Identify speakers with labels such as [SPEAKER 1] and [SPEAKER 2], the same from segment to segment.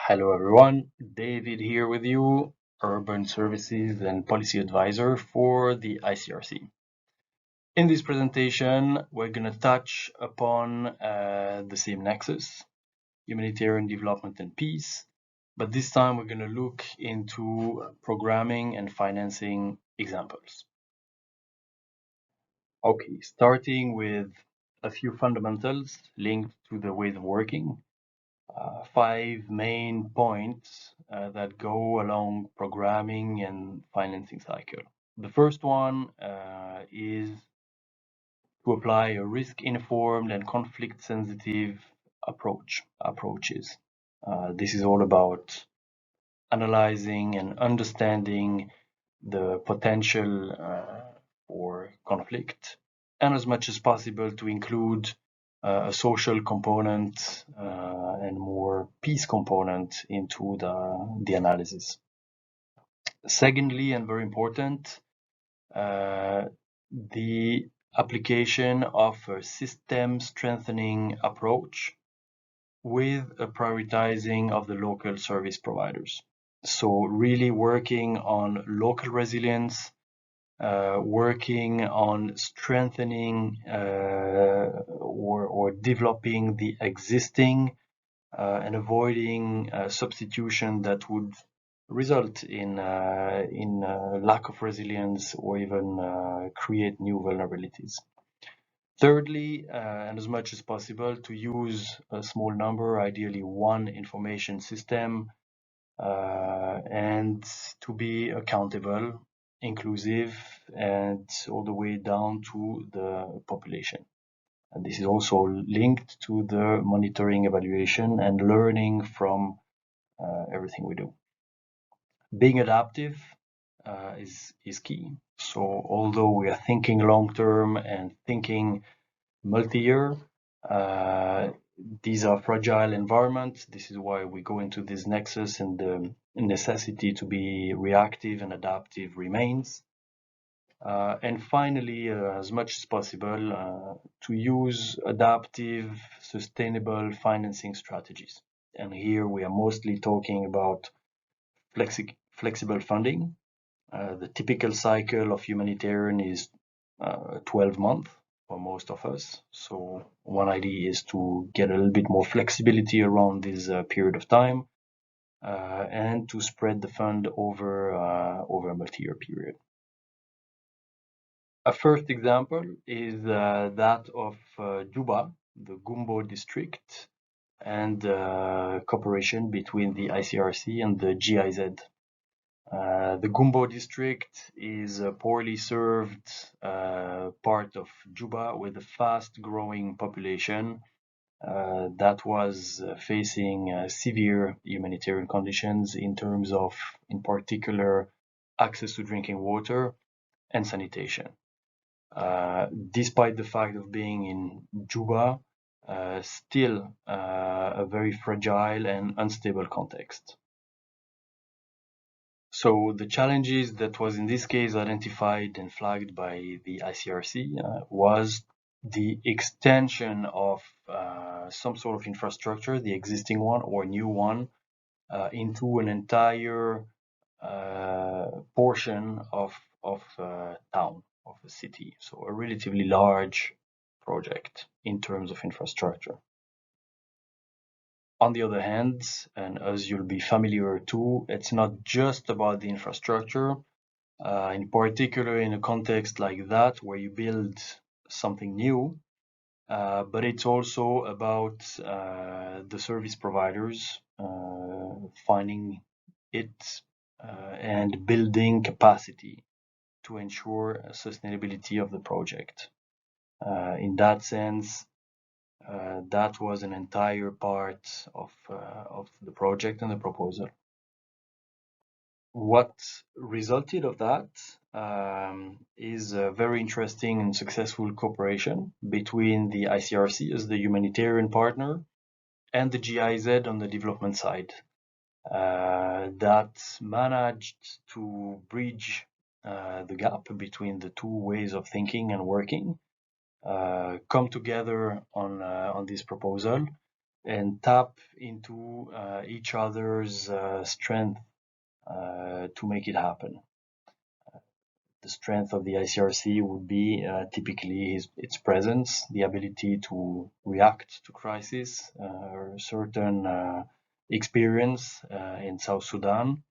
[SPEAKER 1] Hello everyone, David here with you, Urban Services and Policy Advisor for the ICRC. In this presentation, we're going to touch upon the same nexus, humanitarian development and peace, but this time we're going to look into programming and financing examples. Okay, starting with a few fundamentals linked to the ways of working. Five main points that go along programming and financing cycle. The first one is to apply a risk-informed and conflict-sensitive approaches. This is all about analyzing and understanding the potential for conflict, and as much as possible to include a social component and more peace component into the analysis. Secondly, and very important, the application of a system strengthening approach with a prioritizing of the local service providers. So really working on local resilience, working on strengthening or developing the existing and avoiding substitution that would result in lack of resilience or even create new vulnerabilities. Thirdly, and as much as possible, to use a small number, ideally one information system, and to be accountable, inclusive, and all the way down to the population. And this is also linked to the monitoring, evaluation, and learning from everything we do. Being adaptive is key. So although we are thinking long-term and thinking multi-year, these are fragile environments. This is why we go into this nexus, and the necessity to be reactive and adaptive remains. And finally, as much as possible, to use adaptive, sustainable financing strategies. And here we are mostly talking about flexible funding. The typical cycle of humanitarian is 12 months for most of us. So one idea is to get a little bit more flexibility around this period of time and to spread the fund over a multi-year period. A first example is that of Juba, the Gumbo district, and cooperation between the ICRC and the GIZ. The Gumbo district is a poorly served part of Juba with a fast-growing population that was facing severe humanitarian conditions in terms of, in particular, access to drinking water and sanitation. Despite the fact of being in Juba, still a very fragile and unstable context. So the challenges that was in this case identified and flagged by the ICRC was the extension of some sort of infrastructure, the existing one or new one, into an entire portion of town, of a city. So a relatively large project in terms of infrastructure. On the other hand, and as you'll be familiar too, it's not just about the infrastructure, in particular in a context like that where you build something new, but it's also about the service providers finding it and building capacity to ensure sustainability of the project. In that sense, that was an entire part of the project and the proposal. What resulted of that is a very interesting and successful cooperation between the ICRC as the humanitarian partner and the GIZ on the development side that managed to bridge the gap between the two ways of thinking and working, come together on this proposal, and tap into each other's strength to make it happen. The strength of the ICRC would be typically its presence, the ability to react to crisis, certain experience in South Sudan,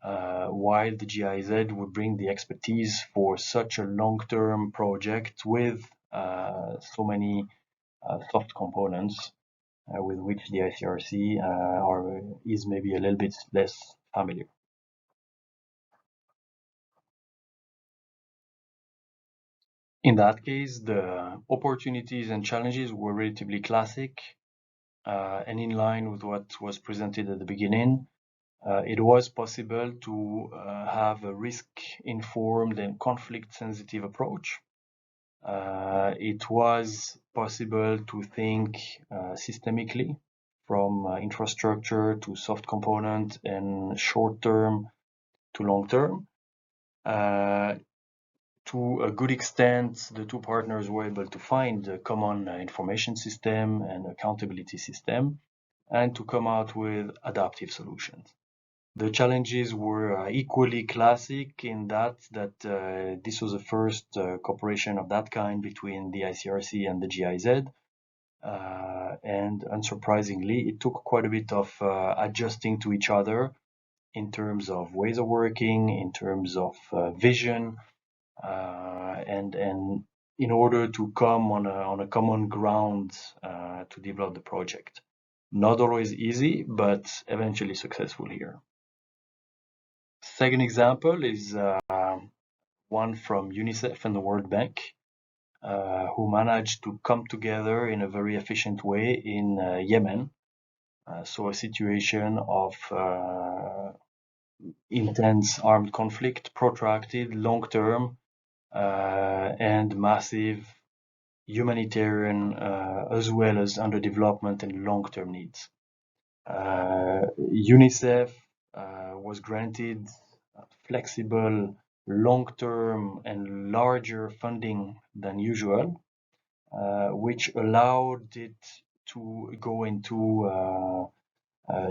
[SPEAKER 1] while the GIZ would bring the expertise for such a long-term project with so many soft components with which the ICRC is maybe a little bit less familiar. In that case, the opportunities and challenges were relatively classic and in line with what was presented at the beginning. It was possible to have a risk-informed and conflict-sensitive approach. It was possible to think systemically from infrastructure to soft component and short-term to long-term. To a good extent, the two partners were able to find a common information system and accountability system and to come out with adaptive solutions. The challenges were equally classic in that this was the first cooperation of that kind between the ICRC and the GIZ. And unsurprisingly, it took quite a bit of adjusting to each other in terms of ways of working, in terms of vision, and in order to come on a common ground to develop the project. Not always easy, but eventually successful here. Second example is one from UNICEF and the World Bank, who managed to come together in a very efficient way in Yemen. So a situation of intense armed conflict, protracted, long-term, and massive humanitarian as well as underdevelopment and long-term needs. UNICEF was granted flexible, long-term and larger funding than usual, which allowed it to go into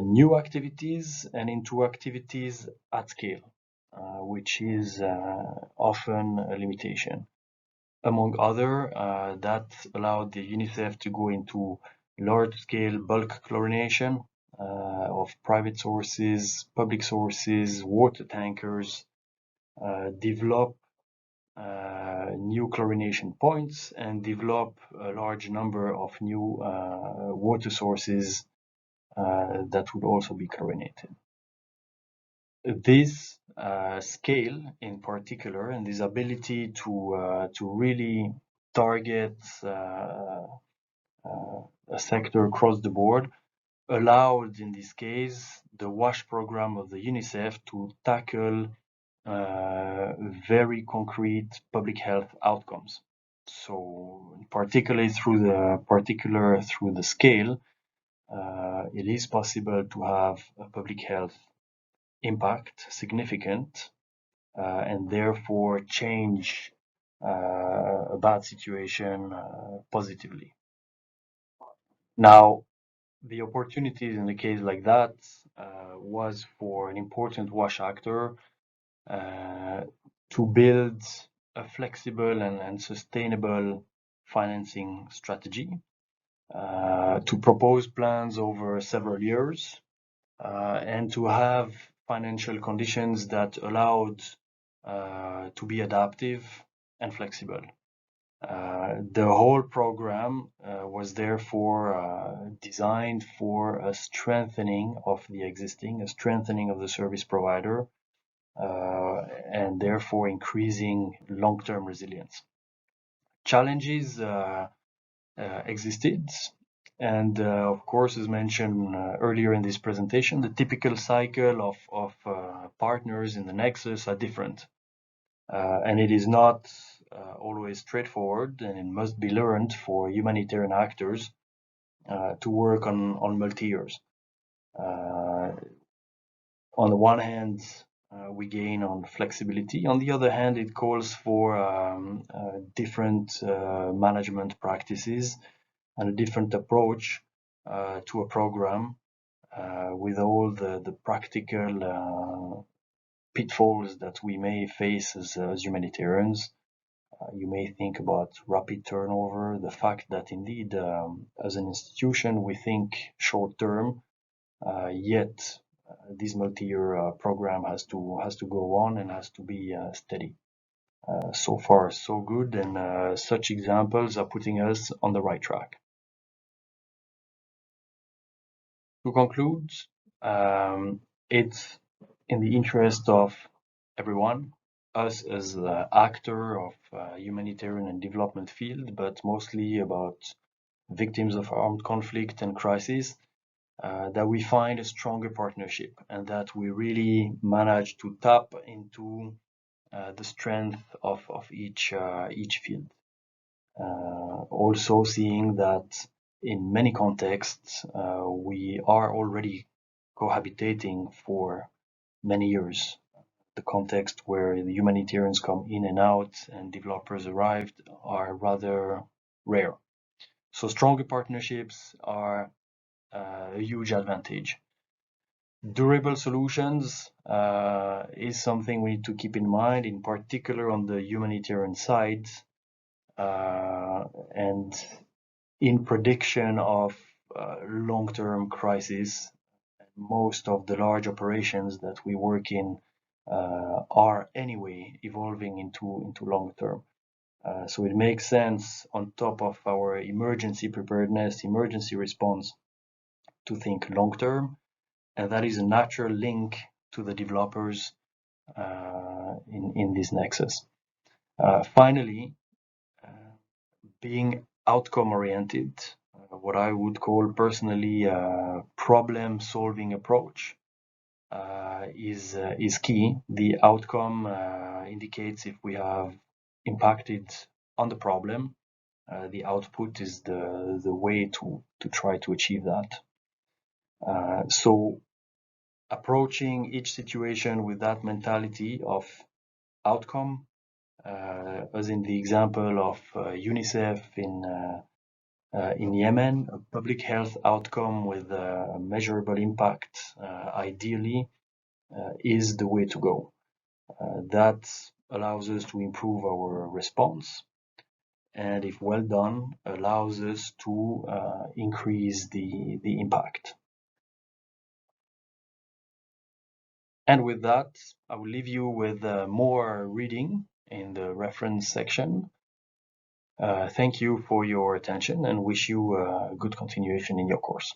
[SPEAKER 1] new activities and into activities at scale, which is often a limitation. Among other, that allowed the UNICEF to go into large-scale bulk chlorination of private sources, public sources, water tankers, develop new chlorination points, and develop a large number of new water sources that would also be chlorinated. This scale in particular and this ability to really target a sector across the board allowed in this case the WASH program of the UNICEF to tackle very concrete public health outcomes. So particularly through the scale, it is possible to have a public health impact significant and therefore change a bad situation positively. Now, the opportunities in a case like that was for an important WASH actor to build a flexible and sustainable financing strategy, to propose plans over several years, and to have financial conditions that allowed to be adaptive and flexible. The whole program was therefore designed for a strengthening of the existing, a strengthening of the service provider, and therefore increasing long-term resilience. Challenges existed, and of course, as mentioned earlier in this presentation, the typical cycle of partners in the nexus are different. And it is not always straightforward, and it must be learned for humanitarian actors to work on multi-years. On the one hand, we gain on flexibility. On the other hand, it calls for different management practices and a different approach to a program with all the practical pitfalls that we may face as humanitarians. You may think about rapid turnover, the fact that indeed, as an institution, we think short term, yet this multi-year program has to go on and has to be steady. So far, so good, and such examples are putting us on the right track. To conclude, it's in the interest of everyone, us as the actor of humanitarian and development field, but mostly about victims of armed conflict and crisis, that we find a stronger partnership and that we really manage to tap into the strength of each field. Also seeing that in many contexts, we are already cohabitating for many years. The context where the humanitarians come in and out and developers arrived are rather rare. So stronger partnerships are a huge advantage. Durable solutions is something we need to keep in mind, in particular on the humanitarian side, and in prediction of long-term crisis. Most of the large operations that we work in are anyway evolving into long-term. So it makes sense, on top of our emergency preparedness, emergency response, to think long-term, and that is a natural link to the developers in this nexus. Finally, being outcome-oriented, what I would call personally a problem-solving approach, is key. The outcome indicates if we have impacted on the problem. The output is the way to try to achieve that. So approaching each situation with that mentality of outcome, as in the example of UNICEF in Yemen, a public health outcome with a measurable impact, ideally, is the way to go. That allows us to improve our response, and if well done, allows us to increase the impact. And with that, I will leave you with more reading in the reference section. Thank you for your attention and wish you a good continuation in your course.